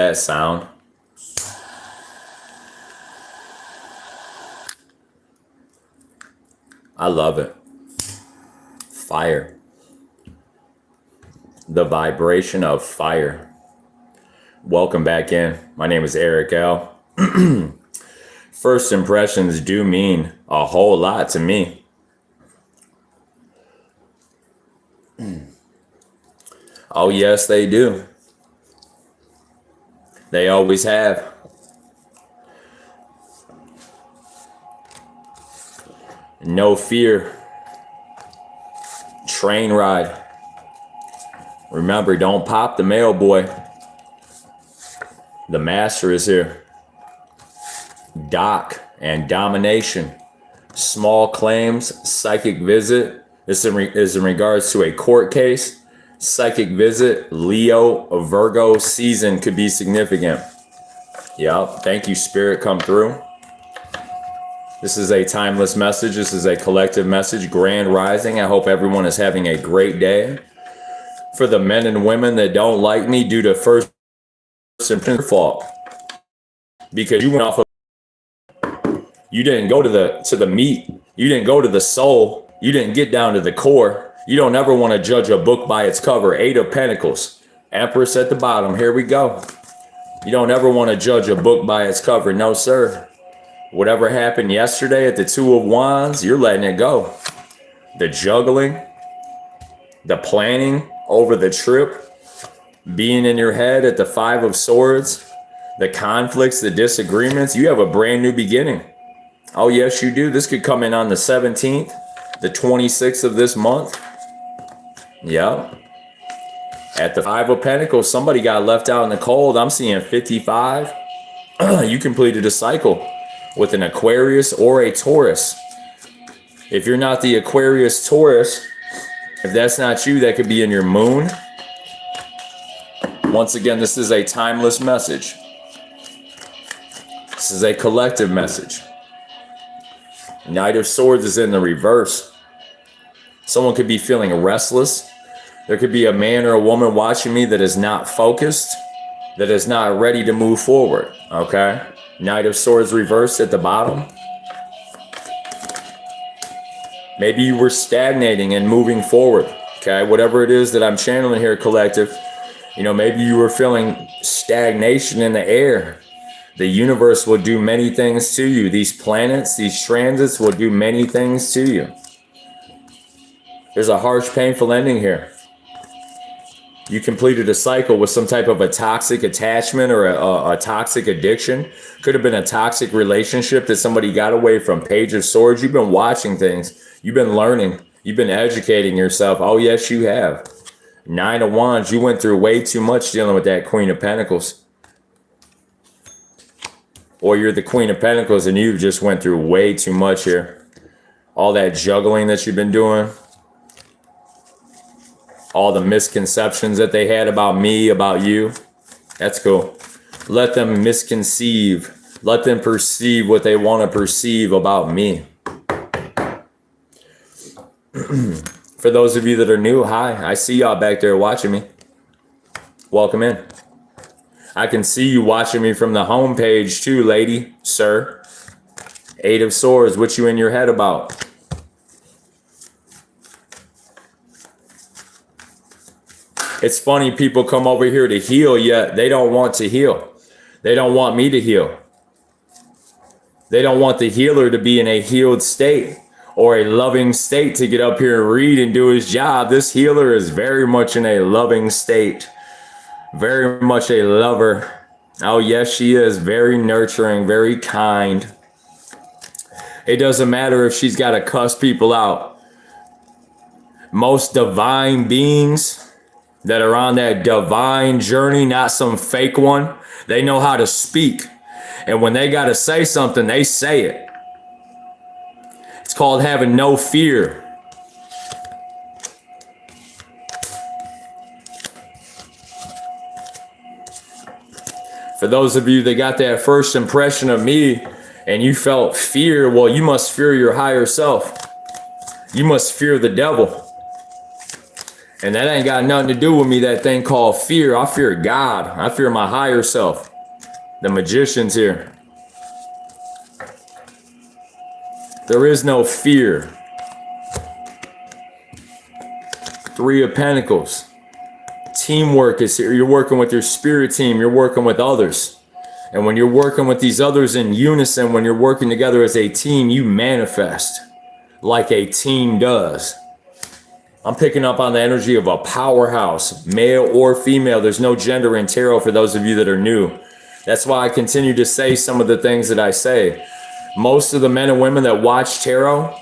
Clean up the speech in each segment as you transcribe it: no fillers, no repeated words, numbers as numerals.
That sound. I love it. Fire. The vibration of fire. Welcome back in. My name is Eric L. First impressions do mean a whole lot to me. Oh, yes, they do. They always have. No fear. Train ride. Remember, don't pop the mail boy. The master is here. Doc and domination. Small claims, psychic visit. This is in regards to a court case. Psychic visit, Leo, a Virgo season could be significant. Yep, thank you, Spirit, come through. This is a timeless message. This is a collective message, grand rising. I hope everyone is having a great day. For the men and women that don't like me due to first impression fault, because you went off of, you didn't go to the meat, you didn't go to the soul, you didn't get down to the core. You don't ever want to judge a book by its cover. 8 of Pentacles, Empress at the bottom. Here we go. You don't ever want to judge a book by its cover. No, sir. Whatever happened yesterday at the 2 of Wands, you're letting it go. The juggling, the planning over the trip, being in your head at the 5 of Swords, the conflicts, the disagreements, you have a brand new beginning. Oh, yes, you do. This could come in on the 17th, the 26th of this month. Yeah. At the 5 of Pentacles, somebody got left out in the cold. I'm seeing 55. You completed a cycle with an Aquarius or a Taurus. If you're not the Aquarius Taurus, if that's not you, that could be in your moon. Once again, this is a timeless message. This is a collective message. Knight of Swords is in the reverse. Someone could be feeling restless. There could be a man or a woman watching me that is not focused, that is not ready to move forward. Okay? Knight of Swords reversed at the bottom. Maybe you were stagnating and moving forward. Okay? Whatever it is that I'm channeling here, collective. You know, maybe you were feeling stagnation in the air. The universe will do many things to you. These planets, these transits will do many things to you. There's a harsh, painful ending here. You completed a cycle with some type of a toxic attachment or a toxic addiction. Could have been a toxic relationship that somebody got away from. Page of Swords, you've been watching things. You've been learning. You've been educating yourself. Oh, yes, you have. 9 of Wands, you went through way too much dealing with that Queen of Pentacles. Or you're the Queen of Pentacles and you've just went through way too much here. All that juggling that you've been doing. All the misconceptions that they had about me, about you. That's cool. Let them misconceive. Let them perceive what they want to perceive about me. For those of you that are new, hi. I see y'all back there watching me. Welcome in. I can see you watching me from the home page too, lady, sir. 8 of Swords, what you in your head about? It's funny, people come over here to heal, yet they don't want to heal. They don't want me to heal. They don't want the healer to be in a healed state or a loving state to get up here and read and do his job. This healer is very much in a loving state. Very much a lover. Oh, yes, she is. Very nurturing, very kind. It doesn't matter if she's got to cuss people out. Most divine beings that are on that divine journey, not some fake one, they know how to speak. And when they got to say something, they say it. It's called having no fear. For those of you that got that first impression of me and you felt fear, well, you must fear your higher self. You must fear the devil. And that ain't got nothing to do with me, that thing called fear. I fear God. I fear my higher self. The magician's here. There is no fear. Three of Pentacles. Teamwork is here. You're working with your spirit team. You're working with others. And when you're working with these others in unison, when you're working together as a team, you manifest like a team does. I'm picking up on the energy of a powerhouse, male or female. There's no gender in tarot for those of you that are new. That's why I continue to say some of the things that I say. Most of the men and women that watch tarot,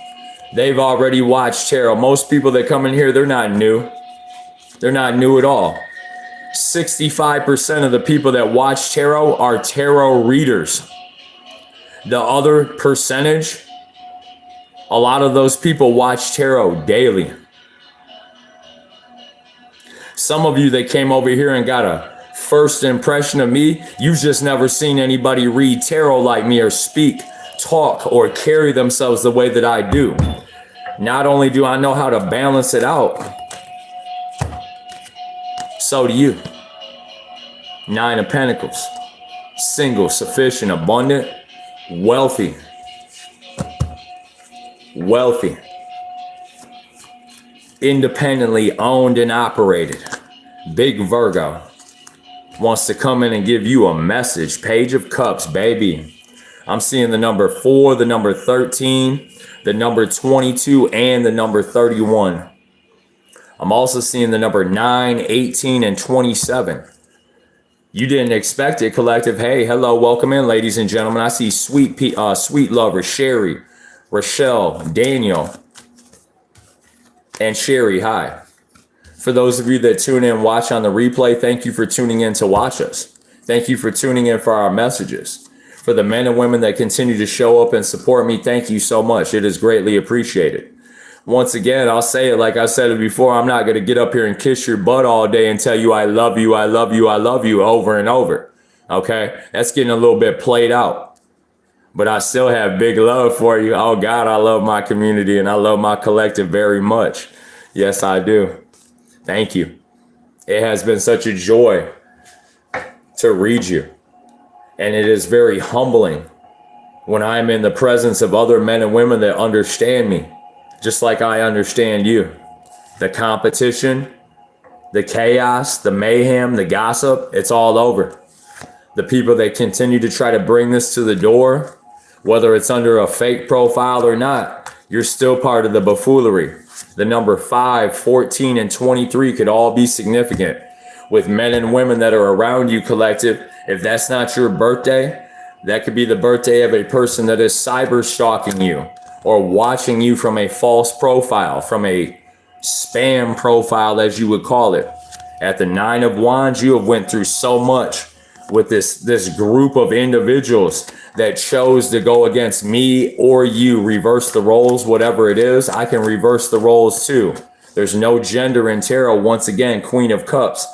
they've already watched tarot. Most people that come in here, they're not new. They're not new at all. 65% of the people that watch tarot are tarot readers. The other percentage, a lot of those people watch tarot daily. Some of you that came over here and got a first impression of me, you've just never seen anybody read tarot like me or speak, talk, or carry themselves the way that I do. Not only do I know how to balance it out, so do you. Nine of Pentacles. Single, sufficient, abundant, wealthy. Wealthy. Independently owned and operated. Big Virgo. Wants to come in and give you a message. Page of Cups, baby. I'm seeing the number 4, the number 13, the number 22, and the number 31. I'm also seeing the number 9, 18, and 27. You didn't expect it, collective. Hey, hello, welcome in, ladies and gentlemen. I see sweet lover, Sherry, Rochelle, Daniel, and Sherry, hi. For those of you that tune in and watch on the replay, thank you for tuning in to watch us. Thank you for tuning in for our messages. For the men and women that continue to show up and support me, thank you so much. It is greatly appreciated. Once again, I'll say it like I said it before. I'm not going to get up here and kiss your butt all day and tell you I love you, I love you, I love you over and over. Okay? That's getting a little bit played out. But I still have big love for you. Oh God, I love my community and I love my collective very much. Yes, I do. Thank you. It has been such a joy to read you. And it is very humbling when I'm in the presence of other men and women that understand me, just like I understand you. The competition, the chaos, the mayhem, the gossip, it's all over. The people that continue to try to bring this to the door, whether it's under a fake profile or not, you're still part of the buffoonery. The number 5, 14, and 23 could all be significant with men and women that are around you, collective. If that's not your birthday, that could be the birthday of a person that is cyber stalking you or watching you from a false profile, from a spam profile, as you would call it. At the 9 of Wands, you have went through so much with this group of individuals that chose to go against me or you, reverse the roles, whatever it is. I can reverse the roles too. There's no gender in tarot. Once again, Queen of Cups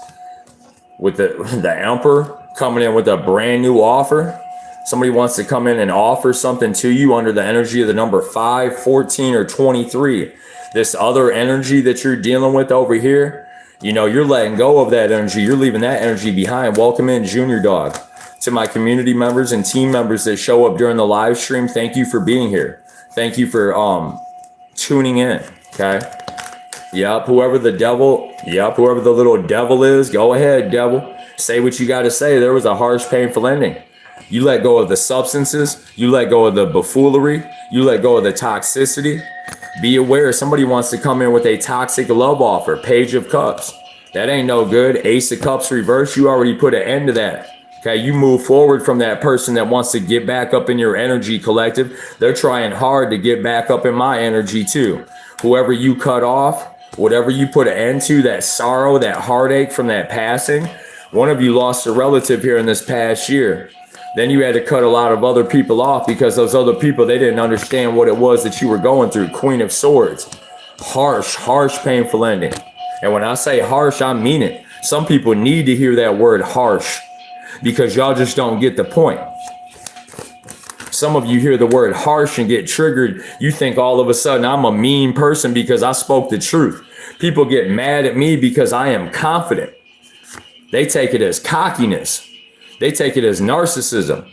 with the Emperor coming in with a brand new offer. Somebody wants to come in and offer something to you under the energy of the number 5, 14, or 23. This other energy that you're dealing with over here, you know, you're letting go of that energy. You're leaving that energy behind. Welcome in, Junior Dog. To my community members and team members that show up during the live stream, thank you for being here. Thank you for tuning in, okay? Yep, whoever the little devil is, go ahead, devil. Say what you got to say. There was a harsh, painful ending. You let go of the substances. You let go of the buffoonery. You let go of the toxicity. Be aware, somebody wants to come in with a toxic love offer. Page of Cups. That ain't no good. Ace of Cups reverse. You already put an end to that. Okay, you move forward from that person that wants to get back up in your energy, collective. They're trying hard to get back up in my energy too. Whoever you cut off, whatever you put an end to, that sorrow, that heartache from that passing. One of you lost a relative here in this past year. Then you had to cut a lot of other people off because those other people, they didn't understand what it was that you were going through. Queen of Swords. Harsh, harsh, painful ending. And when I say harsh, I mean it. Some people need to hear that word harsh because y'all just don't get the point. Some of you hear the word harsh and get triggered. You think all of a sudden I'm a mean person because I spoke the truth. People get mad at me because I am confident. They take it as cockiness. They take it as narcissism.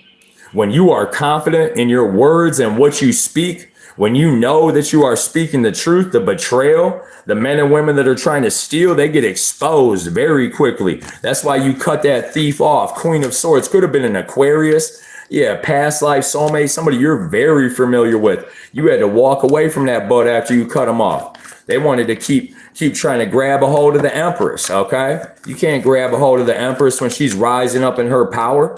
When you are confident in your words and what you speak, when you know that you are speaking the truth, the betrayal, the men and women that are trying to steal, they get exposed very quickly. That's why you cut that thief off. Queen of Swords could have been an Aquarius. Yeah, past life soulmate, somebody you're very familiar with. You had to walk away from that butt after you cut them off. They wanted to keep trying to grab a hold of the Empress, okay? You can't grab a hold of the Empress when she's rising up in her power.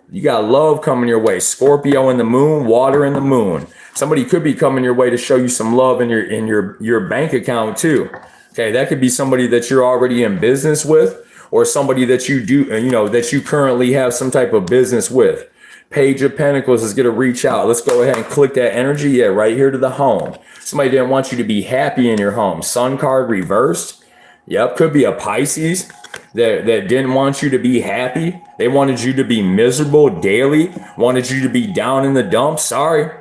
You got love coming your way. Scorpio in the moon, water in the moon. Somebody could be coming your way to show you some love in your bank account too. Okay, that could be somebody that you're already in business with, or somebody that you do, that you currently have some type of business with. Page of Pentacles is going to reach out. Let's go ahead and click that energy. Yeah, right here to the home. Somebody didn't want you to be happy in your home. Sun card reversed. Yep, could be a Pisces that didn't want you to be happy. They wanted you to be miserable daily, wanted you to be down in the dumps. Sorry.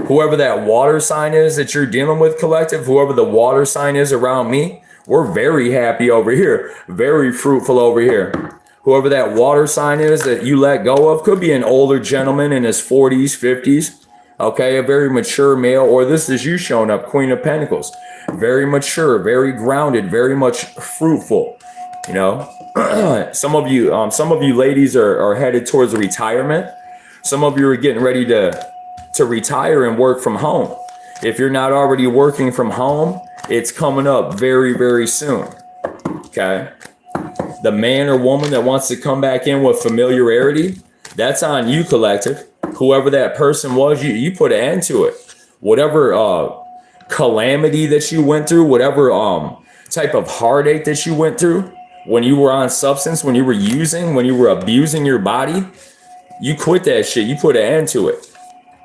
Whoever that water sign is that you're dealing with, collective, whoever the water sign is around me, we're very happy over here, very fruitful over here. Whoever that water sign is that you let go of could be an older gentleman in his 40s, 50s. Okay, a very mature male, or this is you showing up, Queen of Pentacles. Very mature, very grounded, very much fruitful. Some of you ladies are headed towards retirement. Some of you are getting ready to retire and work from home. If you're not already working from home, it's coming up very, very soon. Okay. The man or woman that wants to come back in with familiarity, that's on you, collective. Whoever that person was, you put an end to it. Whatever calamity that you went through, whatever type of heartache that you went through when you were on substance, when you were abusing your body, you quit that shit. You put an end to it.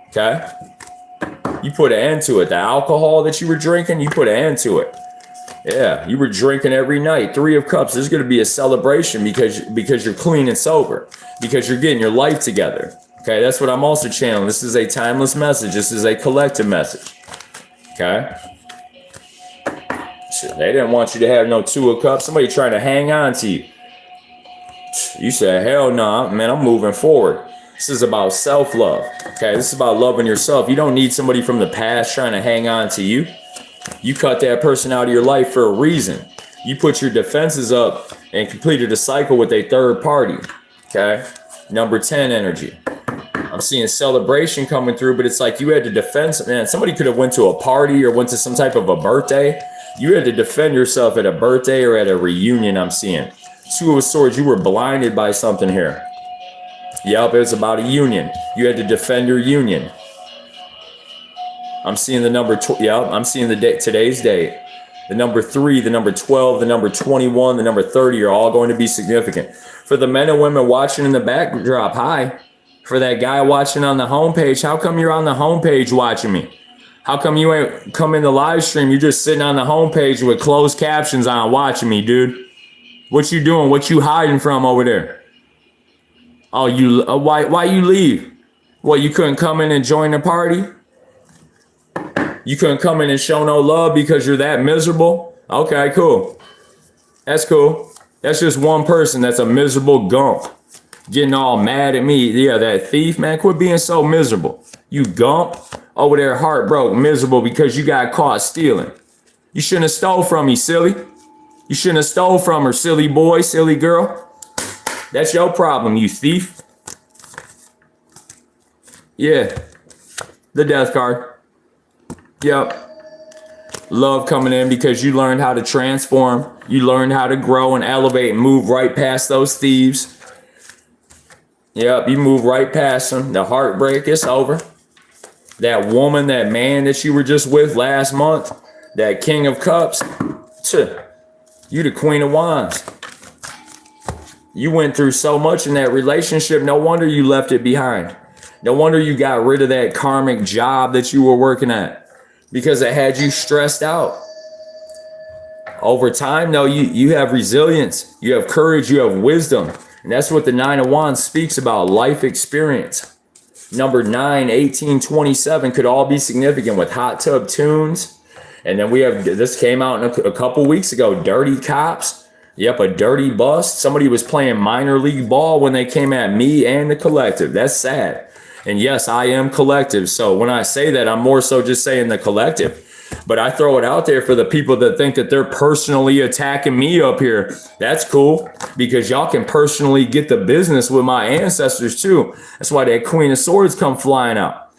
Okay? You put an end to it. The alcohol that you were drinking, you put an end to it. Yeah, you were drinking every night. 3 of Cups. There's going to be a celebration because you're clean and sober, because you're getting your life together. Okay, that's what I'm also channeling. This is a timeless message. This is a collective message. Okay? Shit, they didn't want you to have no 2 of Cups. Somebody trying to hang on to you. You said, hell no, man, I'm moving forward. This is about self-love. Okay, this is about loving yourself. You don't need somebody from the past trying to hang on to you. You cut that person out of your life for a reason. You put your defenses up and completed a cycle with a third party. Okay? Number 10 energy. I'm seeing celebration coming through, but it's like you had to defend. Man, somebody could have went to a party or went to some type of a birthday. You had to defend yourself at a birthday or at a reunion, I'm seeing. 2 of Swords, you were blinded by something here. Yep, it's about a union. You had to defend your union. I'm seeing the number, I'm seeing today's date. The number 3, the number 12, the number 21, the number 30 are all going to be significant. For the men and women watching in the backdrop, hi. For that guy watching on the homepage, how come you're on the homepage watching me? How come you ain't come in the live stream? You're just sitting on the homepage with closed captions on watching me, dude. What you doing? What you hiding from over there? Oh, why you leave? What, you couldn't come in and join the party? You couldn't come in and show no love because you're that miserable? Okay, cool. That's cool. That's just one person that's a miserable gump. Getting all mad at me. Yeah, that thief, man, quit being so miserable. You gump over there, heartbroken, miserable because you got caught stealing. You shouldn't have stole from me, silly. You shouldn't have stole from her, silly boy, silly girl. That's your problem, you thief. Yeah. The death card. Yep. Love coming in because you learned how to transform. You learned how to grow and elevate and move right past those thieves. Yep, you move right past them. The heartbreak is over. That woman, that man that you were just with last month, that King of Cups, you the Queen of Wands. You went through so much in that relationship. No wonder you left it behind. No wonder you got rid of that karmic job that you were working at, because it had you stressed out. Over time, though, you have resilience, you have courage, you have wisdom. And that's what the 9 of Wands speaks about, life experience. Number 9, 18, 27 could all be significant with hot tub tunes And then we have, this came out a couple weeks ago, dirty cops. Yep, a dirty bust. Somebody was playing minor league ball when they came at me and the collective. That's sad. And yes, I am collective. So when I say that, I'm more so just saying the collective. But I throw it out there for the people that think that they're personally attacking me up here. That's cool, because y'all can personally get the business with my ancestors too. That's why that Queen of Swords come flying out.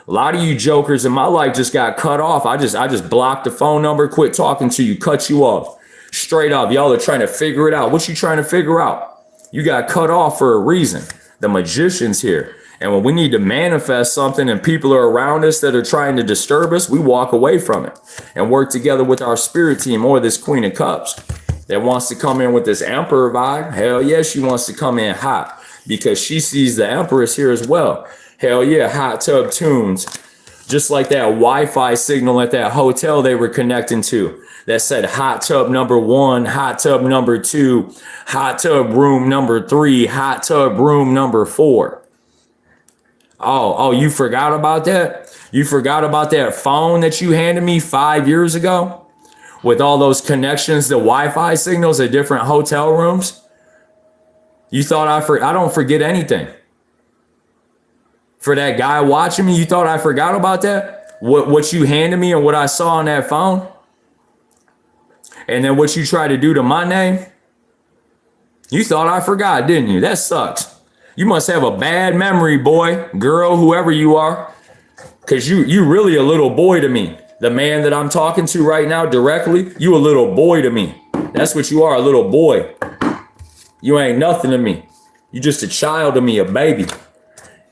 A lot of you jokers in my life just got cut off. I just blocked the phone number, quit talking to you, cut you off. Straight up, y'all are trying to figure it out. What you trying to figure out? You got cut off for a reason. The magician's here. And when we need to manifest something and people are around us that are trying to disturb us, we walk away from it and work together with our spirit team or this Queen of Cups that wants to come in with this Emperor vibe. Hell yeah, she wants to come in hot because she sees the Empress here as well. Hell yeah, hot tub tunes. Just like that Wi-Fi signal at that hotel they were connecting to that said hot tub number 1, hot tub number 2, hot tub room number 3, hot tub room number 4. Oh, you forgot about that? You forgot about that phone that you handed me 5 years ago with all those connections, the Wi-Fi signals at different hotel rooms? You thought I don't forget anything. For that guy watching me, you thought I forgot about that? What you handed me and what I saw on that phone? And then what you tried to do to my name? You thought I forgot, didn't you? That sucks. You must have a bad memory, boy, girl, whoever you are, because you really a little boy to me. The man that I'm talking to right now directly, you a little boy to me. That's what you are, a little boy. You ain't nothing to me. You just a child to me, a baby.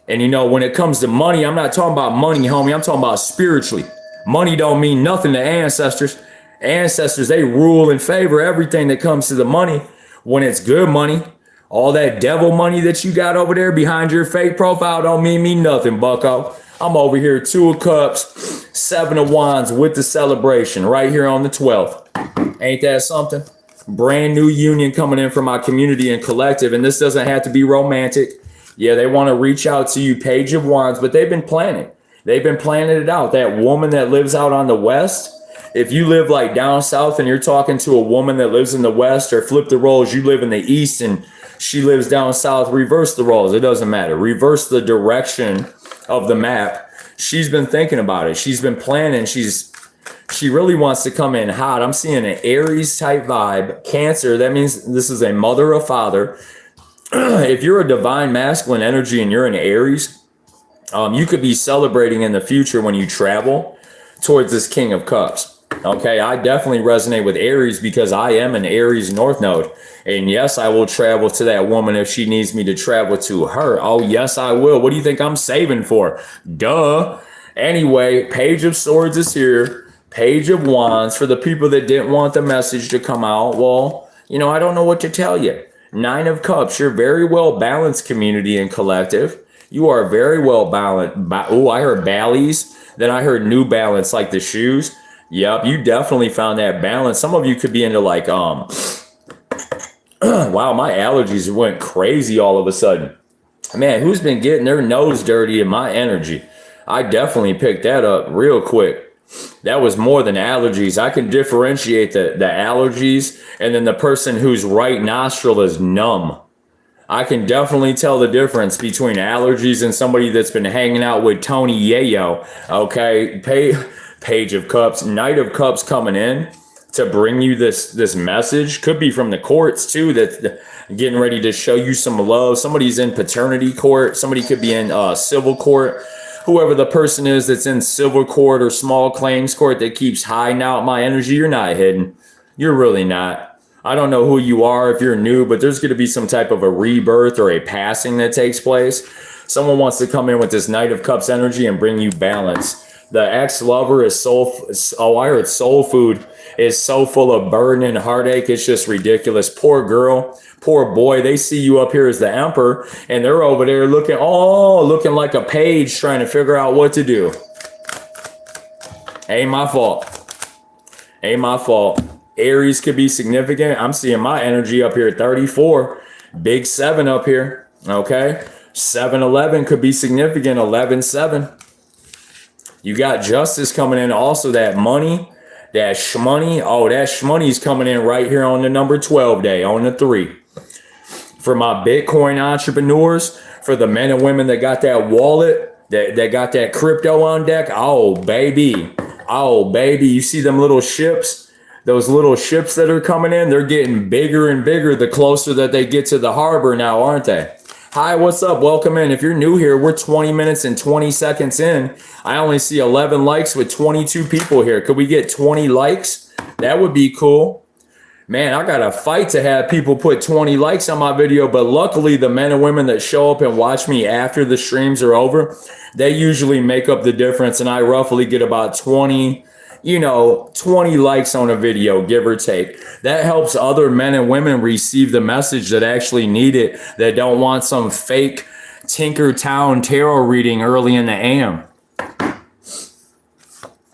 And you know, when it comes to money, I'm not talking about money, homie. I'm talking about spiritually. Money don't mean nothing to ancestors. Ancestors, they rule and favor everything that comes to the money when it's good money. All that devil money that you got over there behind your fake profile don't mean me nothing, bucko. I'm over here, 2 of Cups, 7 of Wands with the celebration right here on the 12th. Ain't that something? Brand new union coming in from my community and collective. And this doesn't have to be romantic. Yeah, they want to reach out to you, Page of Wands, but they've been planning. They've been planning it out. That woman that lives out on the West, if you live like down south and you're talking to a woman that lives in the West, or flip the roles, you live in the East and she lives down south, reverse the roles. It doesn't matter. Reverse the direction of the map. She's been thinking about it. She's been planning. She really wants to come in hot. I'm seeing an Aries type vibe. Cancer, that means this is a mother or father. If you're a divine masculine energy and you're an Aries, you could be celebrating in the future when you travel towards this King of Cups. Okay, I definitely resonate with Aries because I am an Aries North Node. And yes, I will travel to that woman if she needs me to travel to her. Oh, yes, I will. What do you think I'm saving for? Duh. Anyway, Page of Swords is here. Page of Wands for the people that didn't want the message to come out. Well, you know, I don't know what to tell you. 9 of Cups, you're very well balanced community and collective. You are very well balanced. Oh, I heard Bally's. Then I heard New Balance, like the shoes. Yep, you definitely found that balance. Some of you could be into like, wow, my allergies went crazy all of a sudden. Man, who's been getting their nose dirty in my energy? I definitely picked that up real quick. That was more than allergies. I can differentiate the allergies and then the person whose right nostril is numb. I can definitely tell the difference between allergies and somebody that's been hanging out with Tony Yayo. Okay, Page of Cups, Knight of Cups coming in to bring you this message. Could be from the courts too, that's getting ready to show you some love. Somebody's in paternity court. Somebody could be in civil court. Whoever the person is that's in civil court or small claims court that keeps hiding out my energy, you're not hidden. You're really not. I don't know who you are if you're new, but there's going to be some type of a rebirth or a passing that takes place. Someone wants to come in with this Knight of Cups energy and bring you balance. The ex-lover is I heard soul food is so full of burden and heartache. It's just ridiculous. Poor girl, poor boy. They see you up here as the emperor and they're over there looking like a page trying to figure out what to do. Ain't my fault. Ain't my fault. Aries could be significant. I'm seeing my energy up here at 34. Big 7 up here. Okay. 7-11 could be significant. 11-7. You got justice coming in. Also that money That shmoney, oh, that shmoney's coming in right here on the number 12 day, on the 3. For my Bitcoin entrepreneurs, for the men and women that got that wallet, that got that crypto on deck, oh, baby. Oh, baby, you see them little ships? Those little ships that are coming in, they're getting bigger and bigger the closer that they get to the harbor now, aren't they? Hi, what's up? Welcome in. If you're new here, we're 20 minutes and 20 seconds in. I only see 11 likes with 22 people here. Could we get 20 likes? That would be cool. Man, I got to fight to have people put 20 likes on my video, but luckily the men and women that show up and watch me after the streams are over, they usually make up the difference, and I roughly get about 20 likes on a video, give or take. That helps other men and women receive the message that actually need it, that don't want some fake Tinkertown tarot reading early in the AM.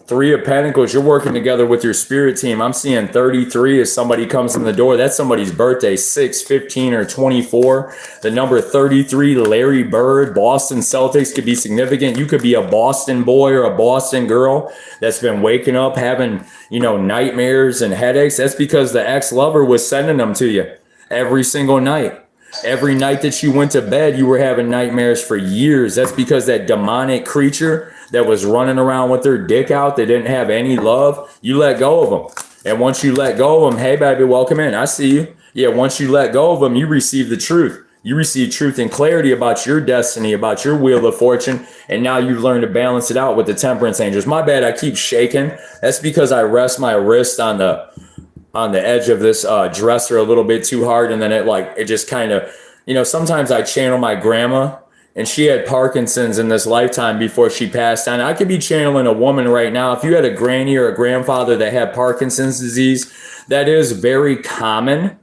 3 of Pentacles, you're working together with your spirit team. I'm seeing 33 as somebody comes in the door. That's somebody's birthday, 6, 15, or 24. The number 33, Larry Bird, Boston Celtics could be significant. You could be a Boston boy or a Boston girl that's been waking up having, nightmares and headaches. That's because the ex-lover was sending them to you every single night. Every night that you went to bed, you were having nightmares for years. That's because that demonic creature that was running around with their dick out, that didn't have any love, you let go of them. And once you let go of them, hey, baby, welcome in. I see you. Yeah, once you let go of them, you receive the truth. You receive truth and clarity about your destiny, about your wheel of fortune. And now you've learned to balance it out with the temperance angels. My bad, I keep shaking. That's because I rest my wrist on the edge of this dresser a little bit too hard, and then it just kind of, sometimes I channel my grandma, and she had Parkinson's in this lifetime before she passed on. I could be channeling a woman right now. If you had a granny or a grandfather that had Parkinson's disease, that is very common,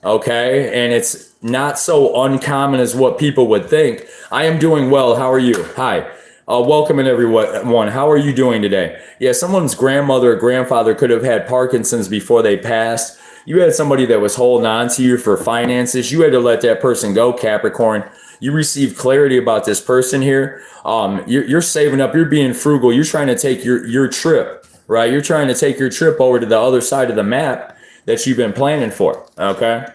okay? And it's not so uncommon as what people would think. I am doing well. How are you? Hi. Welcome in everyone. How are you doing today? Yeah, someone's grandmother or grandfather could have had Parkinson's before they passed. You had somebody that was holding on to you for finances. You had to let that person go, Capricorn. You received clarity about this person here. You're saving up. You're being frugal. You're trying to take your trip, right? You're trying to take your trip over to the other side of the map that you've been planning for, okay?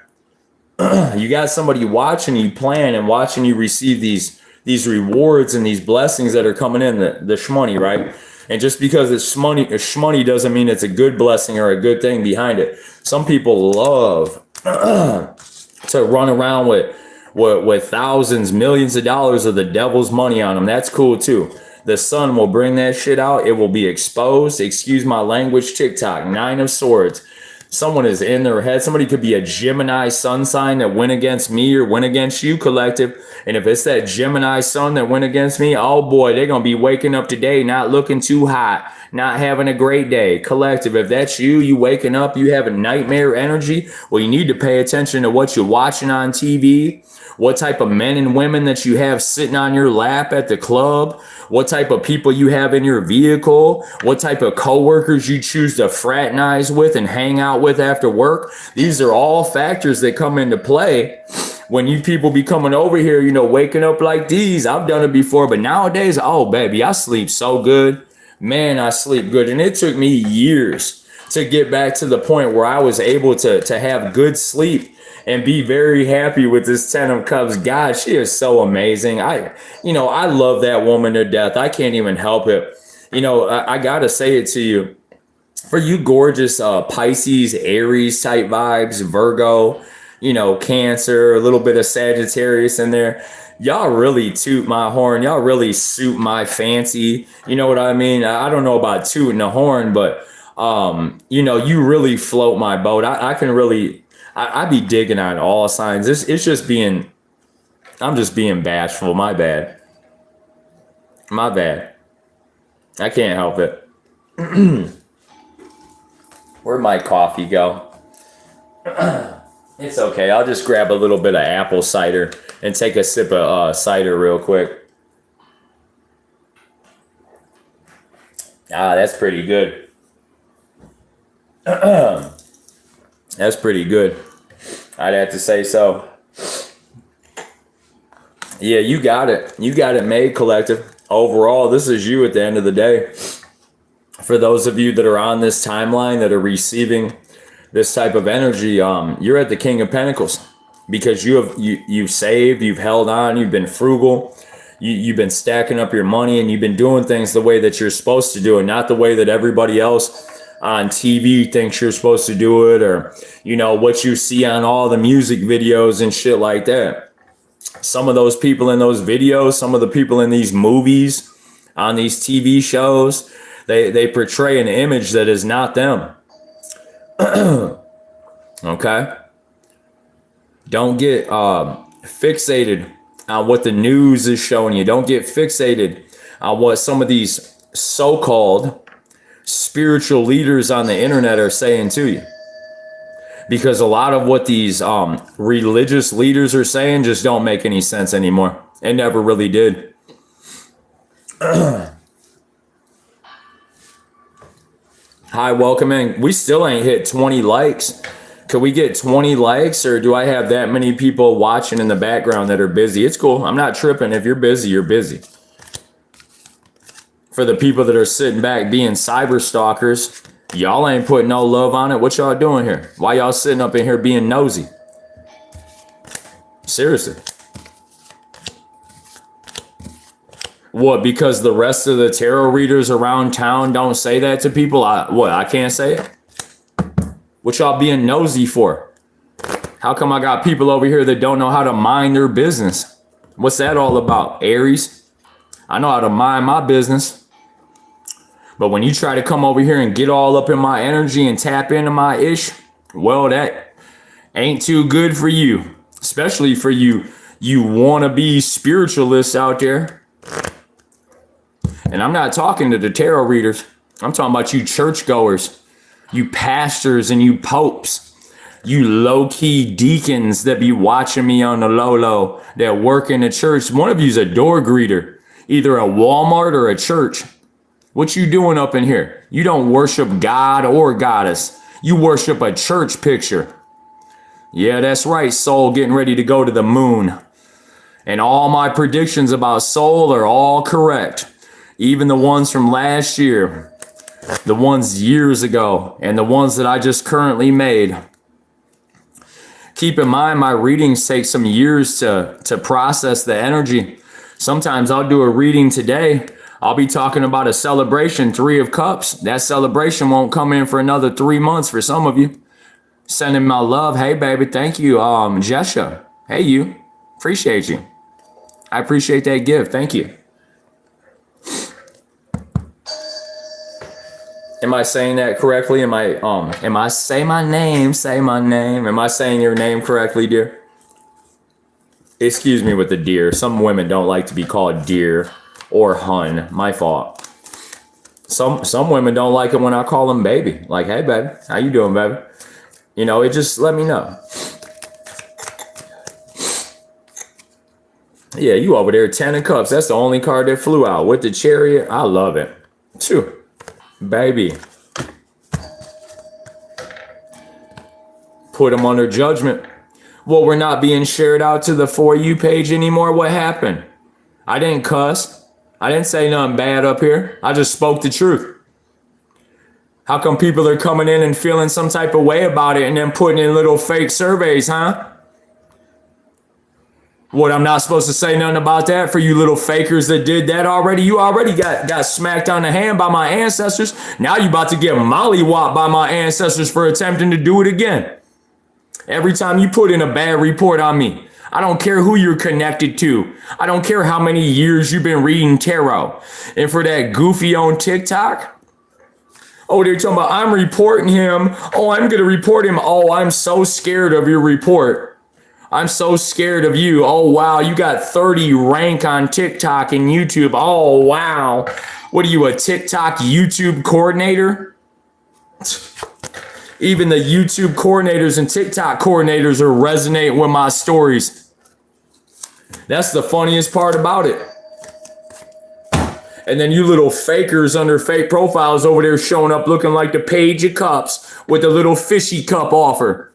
You got somebody watching you plan and watching you receive these rewards and these blessings that are coming in, the shmoney, right? And just because it's shmoney doesn't mean it's a good blessing or a good thing behind it. Some people love to run around with thousands, millions of dollars of the devil's money on them. That's cool too. The sun will bring that shit out. It will be exposed. Excuse my language, TikTok. 9 of Swords. Someone is in their head. Somebody could be a Gemini sun sign that went against me or went against you, collective. And if it's that Gemini sun that went against me, oh boy, they're going to be waking up today not looking too hot, not having a great day. Collective, if that's you waking up, you have a nightmare energy, well, you need to pay attention to what you're watching on TV, what type of men and women that you have sitting on your lap at the club, what type of people you have in your vehicle, what type of coworkers you choose to fraternize with and hang out with after work. These are all factors that come into play when you people be coming over here, waking up like these. I've done it before, but nowadays, oh, baby, I sleep so good. Man, I sleep good. And it took me years to get back to the point where I was able to have good sleep and be very happy with this 10 of Cups. God, she is so amazing. I love that woman to death. I can't even help it. I got to say it to you. For you gorgeous Pisces, Aries type vibes, Virgo, Cancer, a little bit of Sagittarius in there. Y'all really toot my horn. Y'all really suit my fancy. You know what I mean? I don't know about tooting the horn, but, you really float my boat. I be digging on all signs. It's just I'm just being bashful. My bad. I can't help it. Where'd my coffee go? It's okay. I'll just grab a little bit of apple cider and take a sip of cider real quick. That's pretty good. That's pretty good. I'd have to say so. Yeah, you got it. You got it made, collective. Overall, this is you at the end of the day. For those of you that are on this timeline that are receiving this type of energy, you're at the King of Pentacles because you've saved, you've held on, you've been frugal, you've been stacking up your money, and you've been doing things the way that you're supposed to do it, not the way that everybody else on TV thinks you're supposed to do it, or what you see on all the music videos and shit like that. Some of those people in those videos, some of the people in these movies, on these TV shows, they portray an image that is not them. Okay? Don't get fixated on what the news is showing you. Don't get fixated on what some of these so-called spiritual leaders on the internet are saying to you. Because a lot of what these religious leaders are saying just don't make any sense anymore. It never really did. Hi, welcome in. We still ain't hit 20 likes. Could we get 20 likes, or do I have that many people watching in the background that are busy? It's cool. I'm not tripping. If you're busy, you're busy. For the people that are sitting back being cyber stalkers, y'all ain't putting no love on it. What y'all doing here? Why y'all sitting up in here being nosy? Seriously. What, because the rest of the tarot readers around town don't say that to people? I can't say it? What y'all being nosy for? How come I got people over here that don't know how to mind their business? What's that all about, Aries? I know how to mind my business. But when you try to come over here and get all up in my energy and tap into my ish, well, that ain't too good for you. Especially for you wannabe spiritualists out there. And I'm not talking to the tarot readers. I'm talking about you churchgoers, you pastors and you popes, you low-key deacons that be watching me on the low, that work in the church. One of you's a door greeter, either a Walmart or a church. What you doing up in here? You don't worship God or goddess. You worship a church picture. Yeah, that's right, soul getting ready to go to the moon. And all my predictions about soul are all correct. Even the ones from last year, the ones years ago, and the ones that I just currently made. Keep in mind, my readings take some years to process the energy. Sometimes I'll do a reading today. I'll be talking about a celebration, 3 of Cups. That celebration won't come in for another 3 months for some of you. Sending my love. Hey, baby. Thank you, Jesha. Hey, you. Appreciate you. I appreciate that gift. Thank you. Am I saying that correctly? Am I say my name? Am I saying your name correctly, dear? Excuse me with the dear. Some women don't like to be called dear or hun. My fault. Some women don't like it when I call them baby. Like, hey, baby, how you doing, baby? It just let me know. Yeah, you over there, 10 of Cups. That's the only card that flew out with the Chariot. I love it. Phew. Baby. Put them under judgment. Well, we're not being shared out to the For You page anymore. What happened? I didn't cuss. I didn't say nothing bad up here. I just spoke the truth. How come people are coming in and feeling some type of way about it and then putting in little fake surveys, huh? What, I'm not supposed to say nothing about that for you little fakers that did that already? You already got smacked on the hand by my ancestors. Now you about to get mollywopped by my ancestors for attempting to do it again. Every time you put in a bad report on me, I don't care who you're connected to. I don't care how many years you've been reading tarot. And for that goofy on TikTok, oh, they're talking about I'm reporting him. Oh, I'm going to report him. Oh, I'm so scared of your report. I'm so scared of you. Oh, wow. You got 30 rank on TikTok and YouTube. Oh, wow. What are you, a TikTok YouTube coordinator? Even the YouTube coordinators and TikTok coordinators are resonating with my stories. That's the funniest part about it. And then you little fakers under fake profiles over there showing up looking like the Page of Cups with the little fishy cup offer.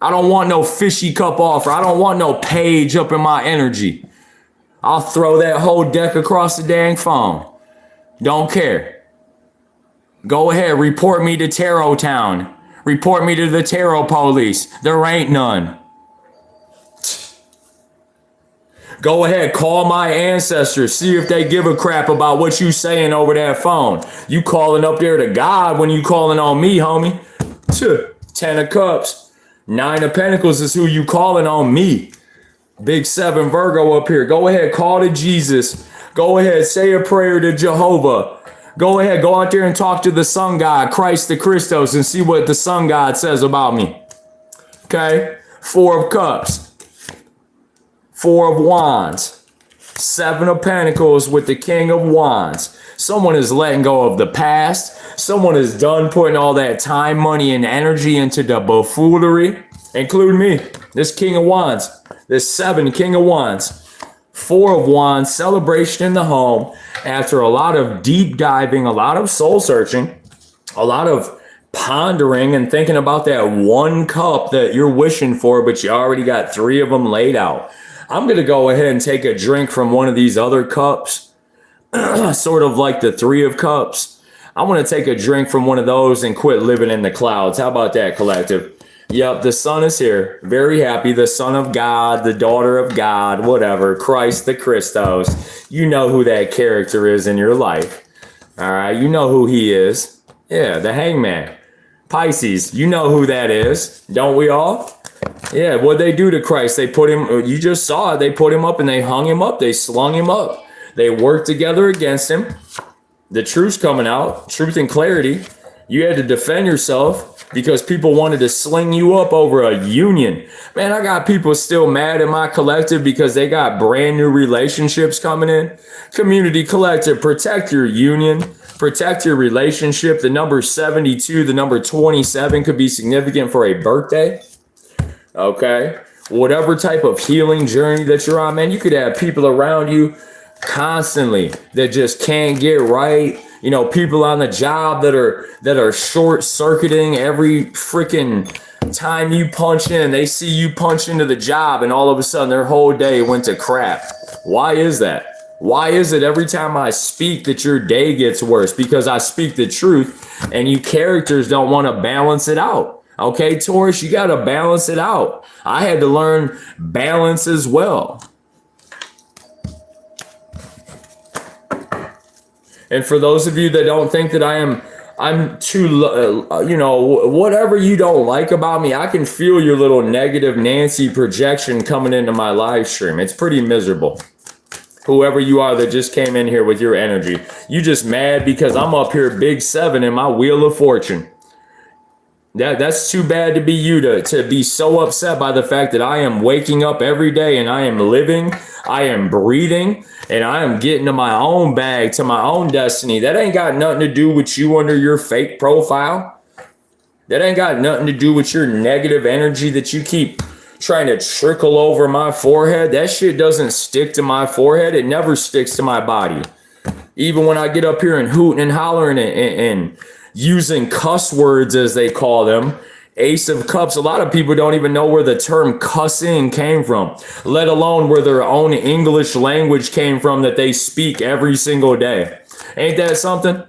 I don't want no fishy cup offer. I don't want no page up in my energy. I'll throw that whole deck across the dang phone. Don't care. Go ahead, report me to Tarot Town. Report me to the Tarot Police. There ain't none. Go ahead, call my ancestors. See if they give a crap about what you saying over that phone. You calling up there to God when you calling on me, homie. 10 of Cups. 9 of Pentacles is who you calling on me. Big 7 Virgo up here. Go ahead, call to Jesus. Go ahead, say a prayer to Jehovah. Go ahead, go out there and talk to the sun god, Christ the Christos, and see what the sun god says about me. Okay? 4 of Cups. 4 of Wands. 7 of Pentacles with the King of Wands. Someone is letting go of the past. Someone is done putting all that time, money, and energy into the buffoonery, including me. This King of Wands. This 7 King of Wands. 4 of Wands, celebration in the home. After a lot of deep diving, a lot of soul searching, a lot of pondering and thinking about that one cup that you're wishing for, but you already got 3 of them laid out. I'm going to go ahead and take a drink from one of these other cups, sort of like the 3 of Cups. I want to take a drink from one of those and quit living in the clouds. How about that, collective? Yep, the sun is here. Very happy. The son of God, the daughter of God, whatever. Christ the Christos. You know who that character is in your life. All right, you know who he is. Yeah, the hangman. Pisces, you know who that is. Don't we all? Yeah, what'd they do to Christ? They put him, you just saw it, they put him up and they hung him up. They slung him up. They worked together against him. The truth's coming out, truth and clarity. You had to defend yourself because people wanted to sling you up over a union. Man, I got people still mad at my collective because they got brand new relationships coming in. Community collective, protect your union, protect your relationship. The number 72, the number 27 could be significant for a birthday. Okay, whatever type of healing journey that you're on, man, you could have people around you constantly that just can't get right. You know, people on the job that are short circuiting every freaking time you punch in. They see you punch into the job and all of a sudden their whole day went to crap. Why is that? Why is it every time I speak that your day gets worse? Because I speak the truth and you characters don't want to balance it out. Okay, Taurus, you got to balance it out. I had to learn balance as well. And for those of you that don't think that I'm too, whatever you don't like about me, I can feel your little negative Nancy projection coming into my live stream. It's pretty miserable. Whoever you are that just came in here with your energy, you just mad because I'm up here big 7 in my wheel of fortune. That's too bad to be you to be so upset by the fact that I am waking up every day and I am living, I am breathing, and I am getting to my own bag, to my own destiny. That ain't got nothing to do with you under your fake profile. That ain't got nothing to do with your negative energy that you keep trying to trickle over my forehead. That shit doesn't stick to my forehead. It never sticks to my body. Even when I get up here and hooting and hollering and using cuss words, as they call them, Ace of Cups. A lot of people don't even know where the term cussing came from, let alone where their own English language came from that they speak every single day. Ain't that something?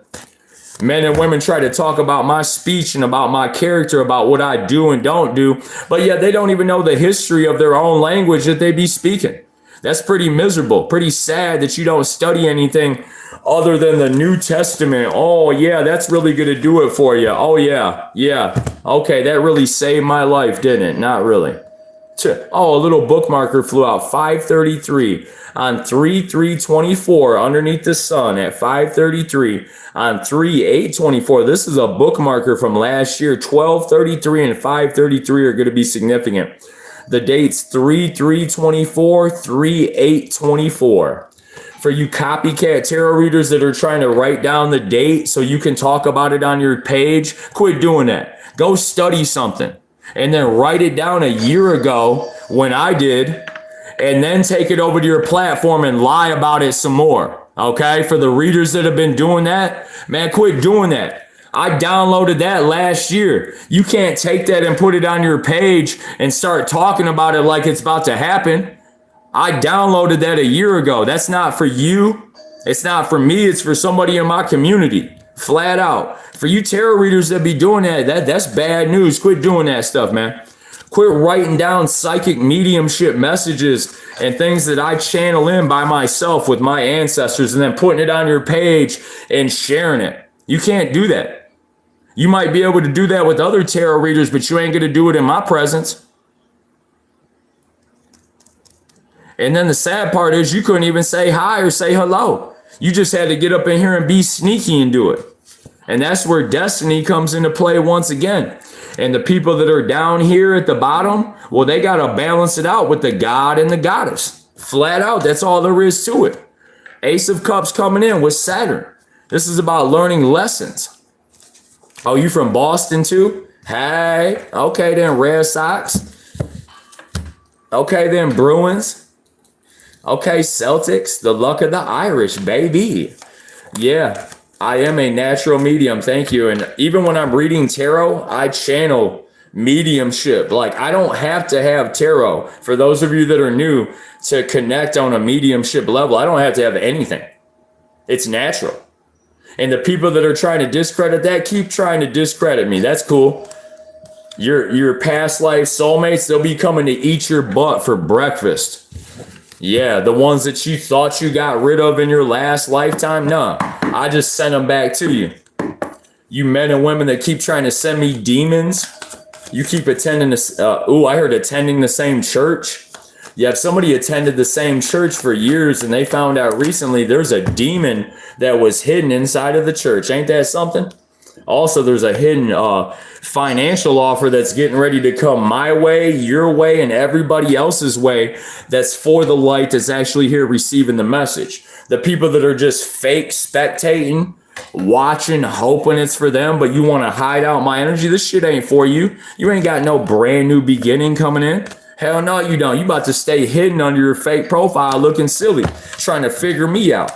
Men and women try to talk about my speech and about my character, about what I do and don't do, but yet they don't even know the history of their own language that they be speaking. That's pretty miserable, pretty sad that you don't study anything other than the New Testament. Oh yeah, that's really going to do it for you. Oh yeah. Okay, that really saved my life, didn't it? Not really. Oh, a little bookmarker flew out. 533 on 3/3/24 underneath the sun at 533 on 3/8/24. This is a bookmarker from last year. 1233 and 533 are going to be significant. The dates 3/3/24, 3/8/24. For you copycat tarot readers that are trying to write down the date so you can talk about it on your page, quit doing that. Go study something and then write it down a year ago when I did, and then take it over to your platform and lie about it some more. Okay? For the readers that have been doing that, man, quit doing that. I downloaded that last year. You can't take that and put it on your page and start talking about it like it's about to happen. I downloaded that a year ago. That's not for you. It's not for me. It's for somebody in my community. Flat out. For you tarot readers that be doing that's bad news. Quit doing that stuff, man. Quit writing down psychic mediumship messages and things that I channel in by myself with my ancestors and then putting it on your page and sharing it. You can't do that. You might be able to do that with other tarot readers, but you ain't going to do it in my presence. And then the sad part is you couldn't even say hi or say hello. You just had to get up in here and be sneaky and do it. And that's where destiny comes into play once again. And the people that are down here at the bottom, well, they got to balance it out with the god and the goddess. Flat out, that's all there is to it. Ace of Cups coming in with Saturn. This is about learning lessons. Oh, you from Boston too? Hey, okay then, Red Sox. Okay then, Bruins. Okay, Celtics, the luck of the Irish, baby. Yeah, I am a natural medium, thank you. And even when I'm reading tarot, I channel mediumship. Like, I don't have to have tarot. For those of you that are new, to connect on a mediumship level, I don't have to have anything. It's natural. And the people that are trying to discredit that, keep trying to discredit me. That's cool. Your past life soulmates, they'll be coming to eat your butt for breakfast. Yeah, the ones that you thought you got rid of in your last lifetime, no, I just sent them back to you. You men and women that keep trying to send me demons, you keep attending this. I heard attending the same church. Yeah, if somebody attended the same church for years and they found out recently there's a demon that was hidden inside of the church, ain't that something? Also, there's a hidden financial offer that's getting ready to come my way, your way, and everybody else's way that's for the light that's actually here receiving the message. The people that are just fake spectating, watching, hoping it's for them, but you want to hide out my energy, this shit ain't for you. You ain't got no brand new beginning coming in. Hell no, you don't. You about to stay hidden under your fake profile looking silly, trying to figure me out.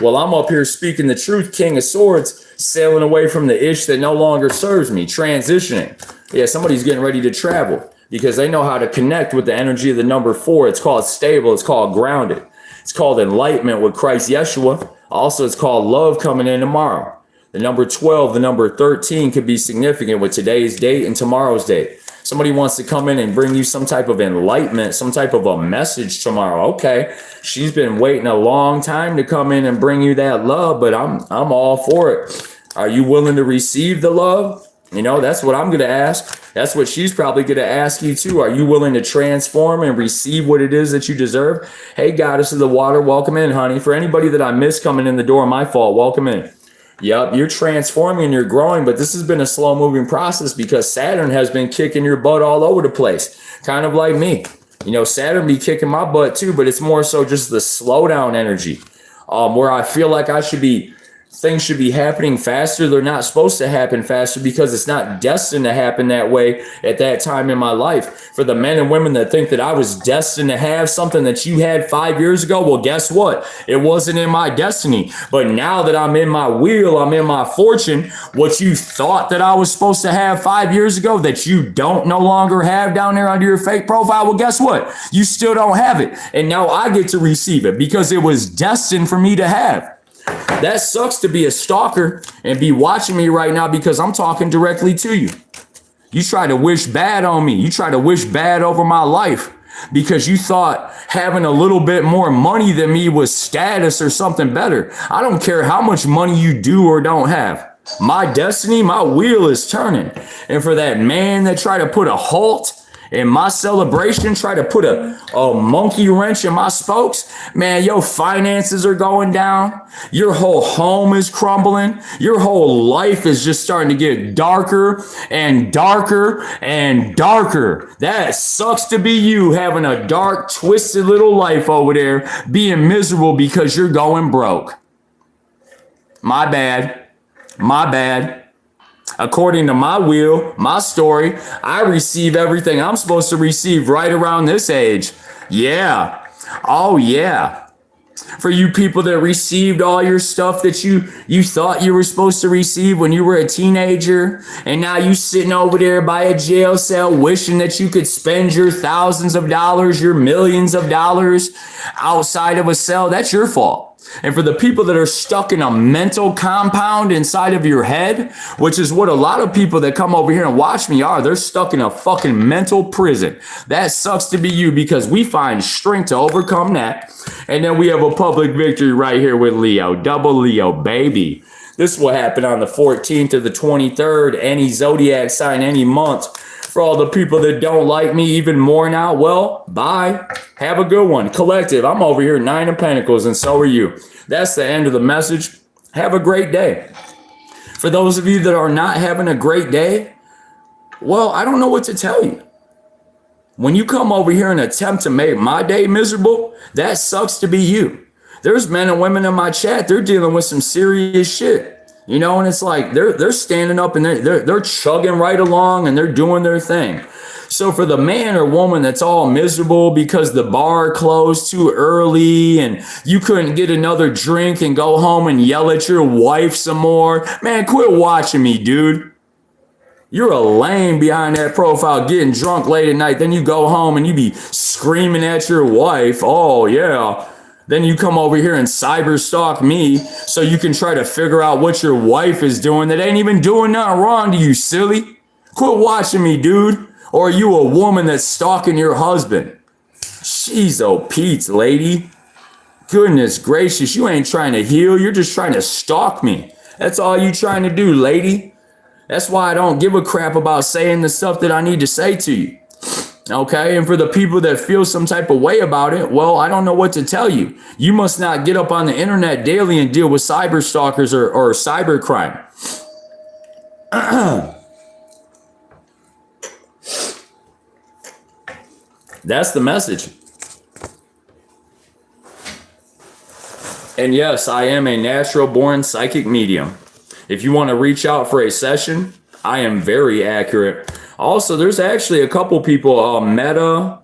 Well, I'm up here speaking the truth, King of Swords, sailing away from the ish that no longer serves me, transitioning. Yeah, somebody's getting ready to travel because they know how to connect with the energy of the number 4. It's called stable. It's called grounded. It's called enlightenment with Christ Yeshua. Also, it's called love coming in tomorrow. The number 12, the number 13 could be significant with today's date and tomorrow's date. Somebody wants to come in and bring you some type of enlightenment, some type of a message tomorrow. Okay, she's been waiting a long time to come in and bring you that love, but I'm all for it. Are you willing to receive the love? You know, that's what I'm going to ask. That's what she's probably going to ask you too. Are you willing to transform and receive what it is that you deserve? Hey, goddess of the water, welcome in, honey. For anybody that I miss coming in the door, my fault, welcome in. Yep, you're transforming and you're growing, but this has been a slow moving process because Saturn has been kicking your butt all over the place. Kind of like me. You know, Saturn be kicking my butt too, but it's more so just the slowdown energy where I feel like things should be happening faster. They're not supposed to happen faster because it's not destined to happen that way at that time in my life. For the men and women that think that I was destined to have something that you had 5 years ago, well, guess what? It wasn't in my destiny. But now that I'm in my wheel, I'm in my fortune, what you thought that I was supposed to have 5 years ago that you don't no longer have down there under your fake profile, well, guess what? You still don't have it. And now I get to receive it because it was destined for me to have. That sucks to be a stalker and be watching me right now because I'm talking directly to you. You try to wish bad on me. You try to wish bad over my life because you thought having a little bit more money than me was status or something better. I don't care how much money you do or don't have. My destiny, my wheel is turning. And for that man that tried to put a halt in my celebration, try to put a monkey wrench in my spokes, man, your finances are going down. Your whole home is crumbling. Your whole life is just starting to get darker and darker and darker. That sucks to be you having a dark, twisted little life over there, being miserable because you're going broke. My bad. My bad. According to my wheel, my story, I receive everything I'm supposed to receive right around this age. Yeah. Oh, yeah. For you people that received all your stuff that you thought you were supposed to receive when you were a teenager, and now you sitting over there by a jail cell wishing that you could spend your thousands of dollars, your millions of dollars outside of a cell, that's your fault. And for the people that are stuck in a mental compound inside of your head, which is what a lot of people that come over here and watch me are, they're stuck in a fucking mental prison. That sucks to be you, because we find strength to overcome that. And then we have a public victory right here with Leo, double Leo, baby. This will happen on the 14th to the 23rd, any Zodiac sign, any month. For all the people that don't like me even more now, well, bye. Have a good one. Collective, I'm over here, 9 of Pentacles, and so are you. That's the end of the message. Have a great day. For those of you that are not having a great day, well, I don't know what to tell you. When you come over here and attempt to make my day miserable, that sucks to be you. There's men and women in my chat, they're dealing with some serious shit. You know, and it's like they're standing up and they're chugging right along and they're doing their thing. So for the man or woman that's all miserable because the bar closed too early and you couldn't get another drink and go home and yell at your wife some more, man, quit watching me, dude. You're a lame behind that profile, getting drunk late at night. Then you go home and you be screaming at your wife. Oh, yeah. Then you come over here and cyber stalk me so you can try to figure out what your wife is doing that ain't even doing nothing wrong to you, silly. Quit watching me, dude. Or are you a woman that's stalking your husband? Jeez, oh, Pete's lady. Goodness gracious, you ain't trying to heal. You're just trying to stalk me. That's all you trying to do, lady. That's why I don't give a crap about saying the stuff that I need to say to you. Okay, and for the people that feel some type of way about it, well, I don't know what to tell you. You must not get up on the internet daily and deal with cyber stalkers or cyber crime. That's the message. And yes, I am a natural born psychic medium. If you want to reach out for a session, I am very accurate. Also, there's actually a couple people, Meta,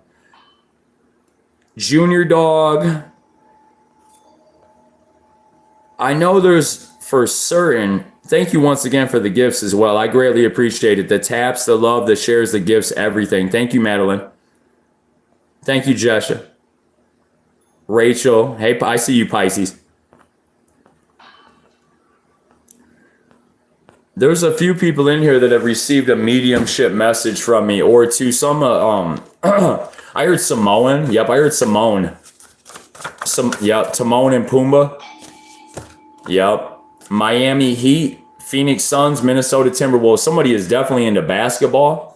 Junior Dog. I know there's for certain. Thank you once again for the gifts as well. I greatly appreciate it. The taps, the love, the shares, the gifts, everything. Thank you, Madeline. Thank you, Jesha. Rachel. Hey, I see you, Pisces. There's a few people in here that have received a mediumship message from me or two. Some, I heard Samoan. Yep, I heard Simone. Yep, Timon and Pumbaa. Yep. Miami Heat, Phoenix Suns, Minnesota Timberwolves. Somebody is definitely into basketball.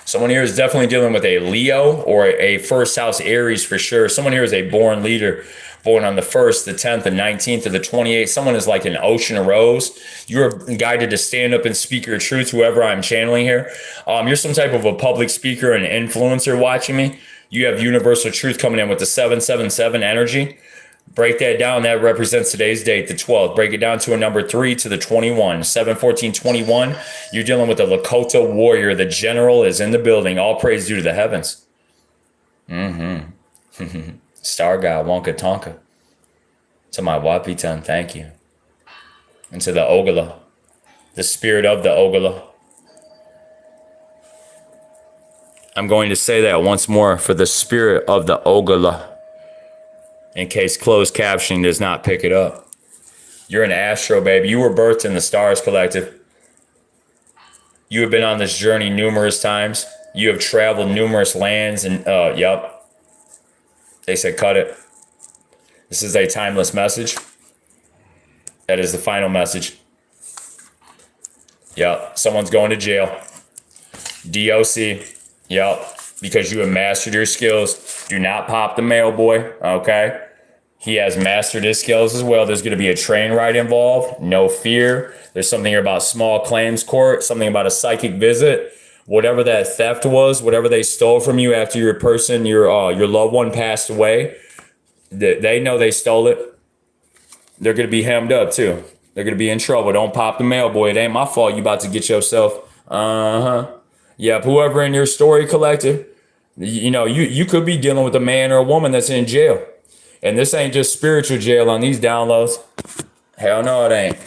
Someone here is definitely dealing with a Leo or a first house Aries for sure. Someone here is a born leader, born on the 1st, the 10th, the 19th, or the 28th. Someone is like an ocean of rose. You're guided to stand up and speak your truth, whoever I'm channeling here. You're some type of a public speaker and influencer watching me. You have universal truth coming in with the 777 energy. Break that down. That represents today's date, the 12th. Break it down to a number 3 to the 21. 7/14/21. You're dealing with the Lakota warrior. The general is in the building. All praise due to the heavens. Star God, Wonka Tonka. To my Wapitan, thank you. And to the Ogala, the spirit of the Ogala. I'm going to say that once more for the spirit of the Ogala, in case closed captioning does not pick it up. You're an astro, baby. You were birthed in the stars, collective. You have been on this journey numerous times. You have traveled numerous lands and, yep. They said cut it. This is a timeless message. That is the final message. Yep. Someone's going to jail. DOC. Yep. Because you have mastered your skills. Do not pop the mail boy. Okay. He has mastered his skills as well. There's going to be a train ride involved. No fear. There's something here about small claims court. Something about a psychic visit. Whatever that theft was, whatever they stole from you after your loved one passed away, they know they stole it. They're going to be hemmed up too. They're going to be in trouble. Don't pop the mail, boy. It ain't my fault. You about to get yourself. Yep. Whoever in your story, collective, you could be dealing with a man or a woman that's in jail. And this ain't just spiritual jail on these downloads. Hell no, it ain't.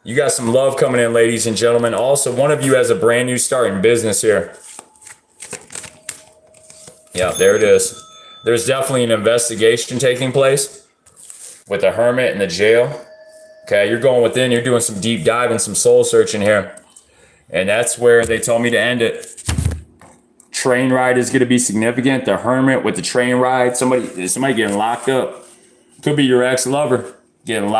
You got some love coming in, ladies and gentlemen. Also, one of you has a brand new start in business here. Yeah, there it is. There's definitely an investigation taking place with the hermit and the jail. Okay, you're going within, you're doing some deep dive and some soul searching here. And that's where they told me to end it. Train ride is going to be significant. The hermit with the train ride. Somebody getting locked up. Could be your ex-lover getting locked